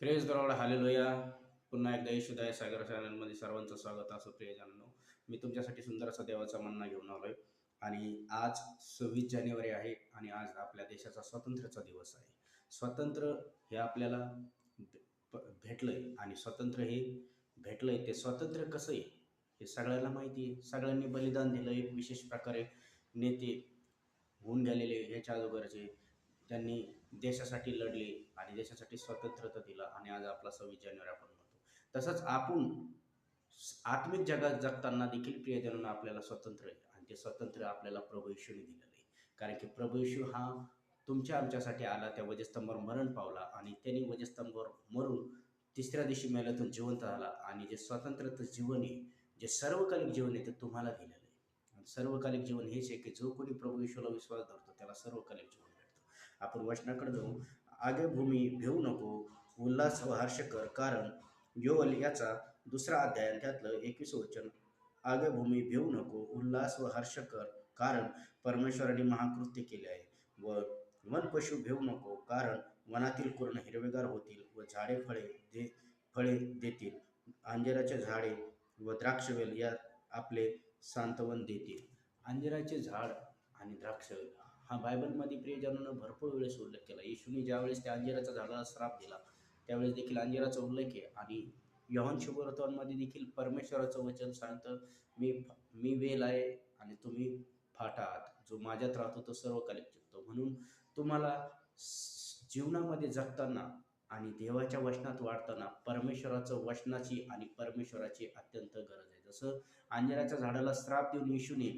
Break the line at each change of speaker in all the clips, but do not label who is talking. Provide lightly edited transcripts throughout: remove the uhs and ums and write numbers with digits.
Praise the Lord, hallelujah. पुन्हा एकदा येशूदाय सागर चॅनलमध्ये सर्वांचं स्वागत असो. प्रियजनांनो, मी तुमच्यासाठी सुंदर असा देवाचा मन्ना घेऊन आलोय. आणि आज 26 जानेवारी आहे आणि आज आपल्या देशाचा स्वातंत्र्याचा दिवस आहे. स्वातंत्र्य हे आपल्याला भेटलंय आणि स्वातंत्र्य हे भेटलंय ते स्वातंत्र्य कसं आहे हे सगळ्याला माहिती आहे. सगळ्यांनी बलिदान दिलं. एक विशेष प्रकारे नेते होऊन गेलेले ह्याच्या अगोदरचे, त्यांनी देशासाठी लढले आणि देशासाठी स्वातंत्र्य दिलं आणि आज आपला 26 जानेवारी आपण म्हणतो. तसंच आपण आत्मिक जगात जगताना देखील प्रियजनांनो आपल्याला स्वातंत्र्य आहे आणि ते स्वातंत्र्य आपल्याला प्रभू येशूने दिलेलं आहे. कारण की प्रभू येशू हा तुमच्या आमच्यासाठी आला, त्या वधस्तंभावर मरण पावला आणि त्यांनी वधस्तंभावर मरून तिसऱ्या दिवशी मेल्यातून जिवंत झाला आणि जे स्वातंत्र्याचं जीवन आहे, जे सर्वकालिक जीवन आहे, ते तुम्हाला दिलेलं आहे. आणि सर्वकालिक जीवन हेच आहे की जो कोणी प्रभू येशूला विश्वास धरतो त्याला सर्वकालिक जीवन भेटतं. आपण वचनाकडे जाऊ. आगे भूमी भेऊ नको, उल्हास व हर्ष कर, कारण योएल याचा 2 अध्याय त्यातलं 21 वचन. आगे भूमी भेऊ नको, उल्हास व हर्ष कर, कारण परमेश्वराने महाकृत्य केले आहे. व वन पशु भेऊ नको, कारण वनातील कुरण हिरवेगार होतील व झाडे फळे देतील. अंजिराचे झाडे व द्राक्षवेल या आपले सांत्वन देतील. अंजिराचे झाड आणि द्राक्षवेल हा बायबलमध्ये प्रियजनांनो भरपूर वेळेस उल्लेख केला. येशूने ज्यावेळेस त्या अंजिराच्या झाडाला श्राप दिला त्यावेळेस देखील अंजिराचा उल्लेख आहे. आणि योहान शुभवर्तमानमध्ये देखील परमेश्वराचं वचन सांगतं, मी मी वेल आहे आणि तुम्ही फाटा आहात. जो माझ्यात राहतो तो सर्वकालिक जगतो. म्हणून तुम्हाला जीवनामध्ये जगताना आणि देवाच्या वचनात वाढताना परमेश्वराचं वचनाची आणि परमेश्वराची अत्यंत गरज आहे. जसं अंजिराच्या झाडाला श्राप देऊन येशूने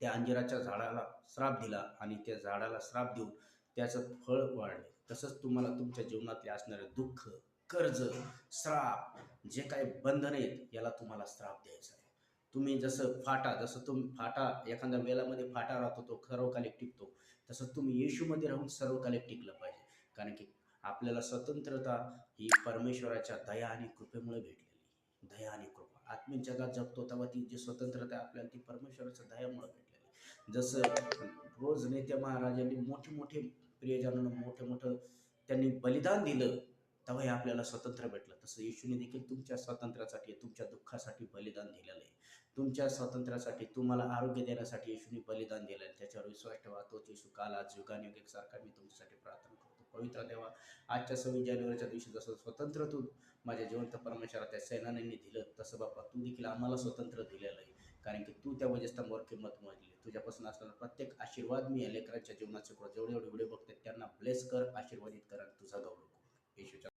त्या अंजिराच्या झाडाला श्राप दिला आणि त्या झाडाला श्राप देऊन त्याचं फळ वाढले, तसंच तुम्हाला तुमच्या जीवनातले असणारे दुःख, कर्ज, श्राप, जे काही बंधन आहेत याला तुम्हाला श्राप द्यायचा आहे. तुम्ही जसं तुम्ही फाटा एखाद्या वेलामध्ये फाटा राहतो तो सर्वकालिक टिकतो, तसंच तुम्ही येशूमध्ये राहून सर्वकालिक टिकलं पाहिजे. कारण की आपल्याला स्वतंत्रता ही परमेश्वराच्या दया आणि कृपेमुळे भेटलेली. दया आणि कृपा आत्मिक जगात जगतो तेव्हा ती जी स्वतंत्रता आपल्याला ती परमेश्वराच्या दयामुळे भेटलेली. जसं रोज नेते महाराजांनी मोठे मोठे प्रियजनांना मोठं त्यांनी बलिदान दिलं तेव्हा हे आपल्याला स्वातंत्र्य भेटलं. तसं येशूने देखील तुमच्या स्वातंत्र्यासाठी, तुमच्या दुःखासाठी बलिदान दिलेलं आहे. तुमच्या स्वातंत्र्यासाठी, तुम्हाला आरोग्य देण्यासाठी येशूने बलिदान दिलं आहे. त्याच्यावर विश्वास ठेवा. तोच येशू काल आज युगानुयुग एकसारखा. मी तुमच्यासाठी प्रार्थना करतो. पवित्र देवा, आजच्या 26 जानेवारीच्या दिवशी जसं स्वतंत्र तू माझ्या जिवंत परमेश्वराच्या सेनानींनी दिलं, तसं बाप्पा तू देखील आम्हाला स्वतंत्र दिलेलं आहे. कारण की तू त्या वजस्तंभावर किंमत मोजली. तुझ्यापासून असणारा प्रत्येक आशीर्वाद मी या लेकरांच्या जीवनाचे जेवढे व्हिडिओ बघतात त्यांना ब्लेस कर, आशीर्वादित कर आणि तुझा गौरव कर. येशूच्या